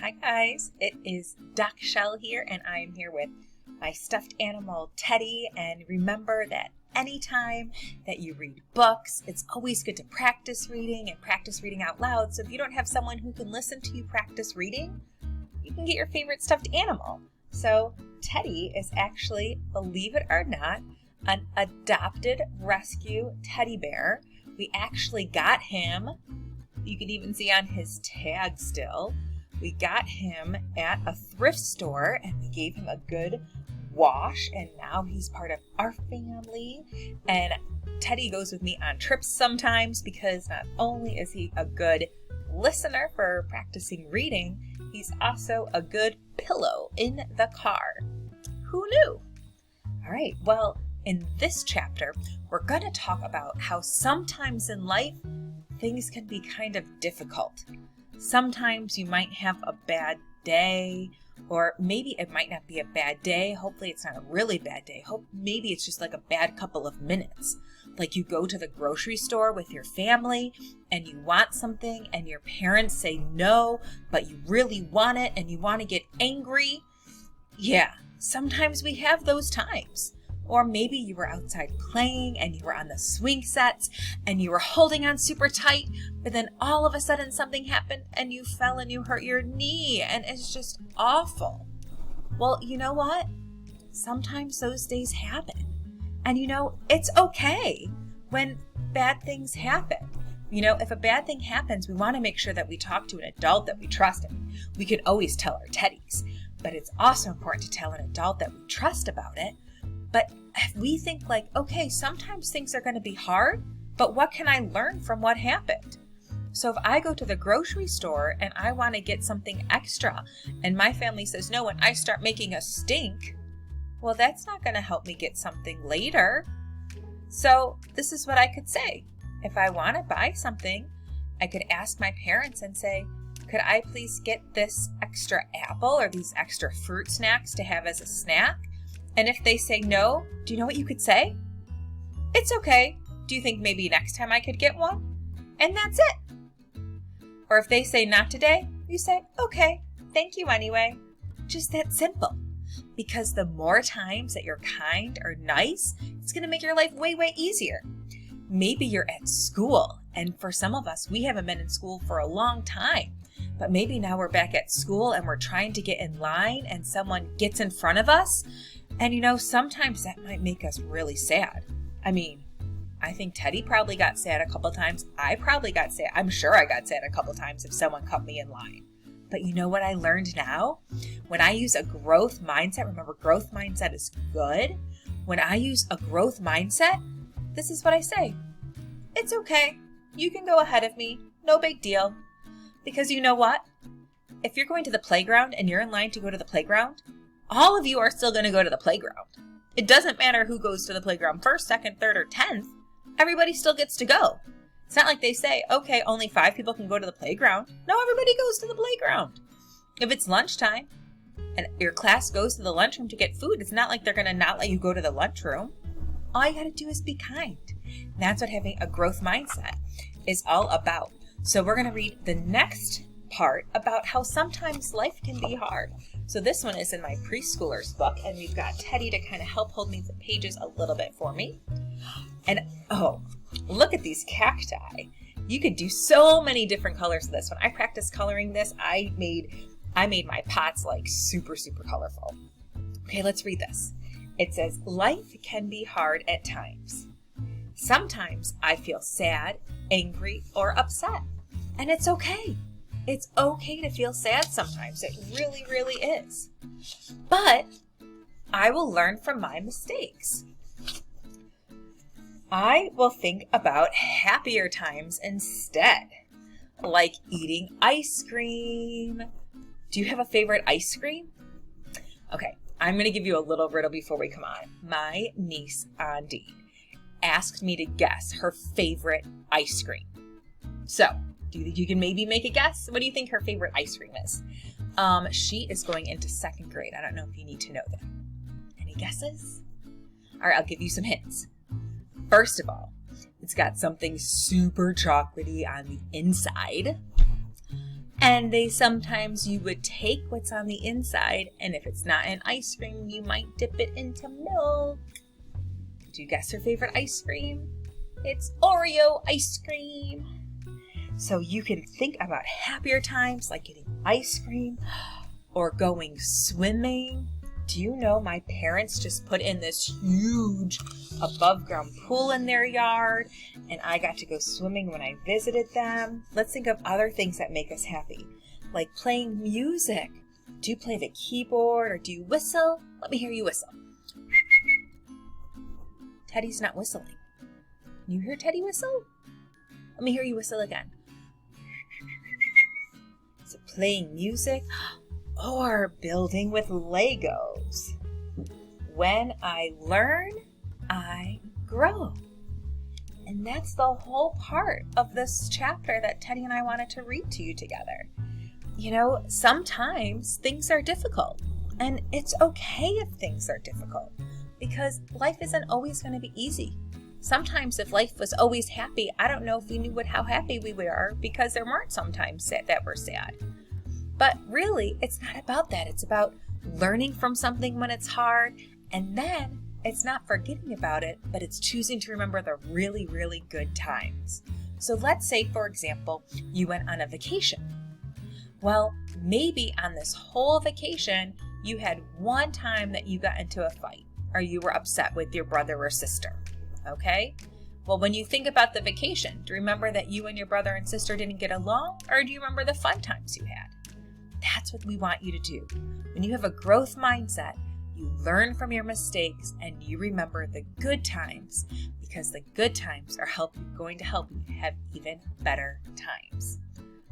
Hi guys, it is Doc Chelle here, and I am here with my stuffed animal Teddy. And remember that anytime that you read books, it's always good to practice reading and practice reading out loud. So if you don't have someone who can listen to you practice reading, you can get your favorite stuffed animal. So Teddy is actually, believe it or not, an adopted rescue teddy bear. We actually got him. You can even see on his tag still. We got him at a thrift store and we gave him a good wash, and now he's part of our family. And Teddy goes with me on trips sometimes because not only is he a good listener for practicing reading, he's also a good pillow in the car. Who knew? All right, well, in this chapter, we're going to talk about how sometimes in life, things can be kind of difficult. Sometimes you might have a bad day, or maybe it might not be a bad day. Hopefully it's not a really bad day. Maybe it's just like a bad couple of minutes. Like you go to the grocery store with your family and you want something and your parents say no, but you really want it and you want to get angry. Yeah, sometimes we have those times. Or maybe you were outside playing and you were on the swing sets and you were holding on super tight, but then all of a sudden something happened and you fell and you hurt your knee and it's just awful. Well, you know what? Sometimes those days happen. And it's okay when bad things happen. If a bad thing happens, we want to make sure that we talk to an adult that we trust. We can always tell our teddies, but it's also important to tell an adult that we trust about it. But if we think like, okay, sometimes things are going to be hard, but what can I learn from what happened? So if I go to the grocery store and I want to get something extra and my family says no and I start making a stink, well, that's not going to help me get something later. So this is what I could say. If I want to buy something, I could ask my parents and say, could I please get this extra apple or these extra fruit snacks to have as a snack? And if they say no, do you know what you could say? It's okay. Do you think maybe next time I could get one? And that's it. Or if they say not today, you say, okay, thank you anyway. Just that simple. Because the more times that you're kind or nice, it's going to make your life way, way easier. Maybe you're at school, and for some of us, we haven't been in school for a long time. But maybe now we're back at school and we're trying to get in line and someone gets in front of us. And sometimes that might make us really sad. I think Teddy probably got sad a couple times. I probably got sad. I'm sure I got sad a couple times if someone cut me in line. But you know what I learned now? When I use a growth mindset, remember growth mindset is good. When I use a growth mindset, this is what I say. It's okay. You can go ahead of me. No big deal. Because you know what? If you're going to the playground and you're in line to go to the playground, all of you are still going to go to the playground. It doesn't matter who goes to the playground first, second, third, or 10th. Everybody still gets to go. It's not like they say, okay, only 5 people can go to the playground. No, everybody goes to the playground. If it's lunchtime and your class goes to the lunchroom to get food, it's not like they're going to not let you go to the lunchroom. All you got to do is be kind. And that's what having a growth mindset is all about. So we're going to read the next part about how sometimes life can be hard. So this one is in my preschooler's book, and we've got Teddy to kind of help hold me the pages a little bit for me. And oh, look at these cacti. You could do so many different colors of this. When I practiced coloring this, I made my pots like super, super colorful. Okay, let's read this. It says, life can be hard at times. Sometimes I feel sad, angry, or upset. And it's okay. It's okay to feel sad sometimes. It really, really is. But I will learn from my mistakes. I will think about happier times instead, like eating ice cream. Do you have a favorite ice cream? Okay, I'm going to give you a little riddle before we come on. My niece, Andine, asked me to guess her favorite ice cream. So, do you think you can maybe make a guess? What do you think her favorite ice cream is? She is going into 2nd grade. I don't know if you need to know that. Any guesses? All right, I'll give you some hints. First of all, it's got something super chocolatey on the inside. And sometimes you would take what's on the inside, and if it's not in ice cream, you might dip it into milk. Do you guess her favorite ice cream? It's Oreo ice cream. So you can think about happier times like getting ice cream or going swimming. Do you know my parents just put in this huge above ground pool in their yard, and I got to go swimming when I visited them? Let's think of other things that make us happy, like playing music. Do you play the keyboard or do you whistle? Let me hear you whistle. Teddy's not whistling. Can you hear Teddy whistle? Let me hear you whistle again. So playing music or building with Legos. When I learn, I grow. And that's the whole part of this chapter that Teddy and I wanted to read to you together. You know, sometimes things are difficult, and it's okay if things are difficult, because life isn't always going to be easy. Sometimes if life was always happy, I don't know if we knew how happy we were, because there weren't sometimes that were sad. But really, it's not about that. It's about learning from something when it's hard, and then it's not forgetting about it, but it's choosing to remember the really, really good times. So let's say, for example, you went on a vacation. Well, maybe on this whole vacation, you had one time that you got into a fight, or you were upset with your brother or sister, okay? Well, when you think about the vacation, do you remember that you and your brother and sister didn't get along, or do you remember the fun times you had? That's what we want you to do. When you have a growth mindset, you learn from your mistakes and you remember the good times, because the good times are going to help you have even better times.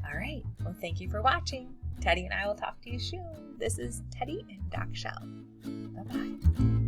All right. Well, thank you for watching. Teddy and I will talk to you soon. This is Teddy and Doc Chelle. Bye-bye.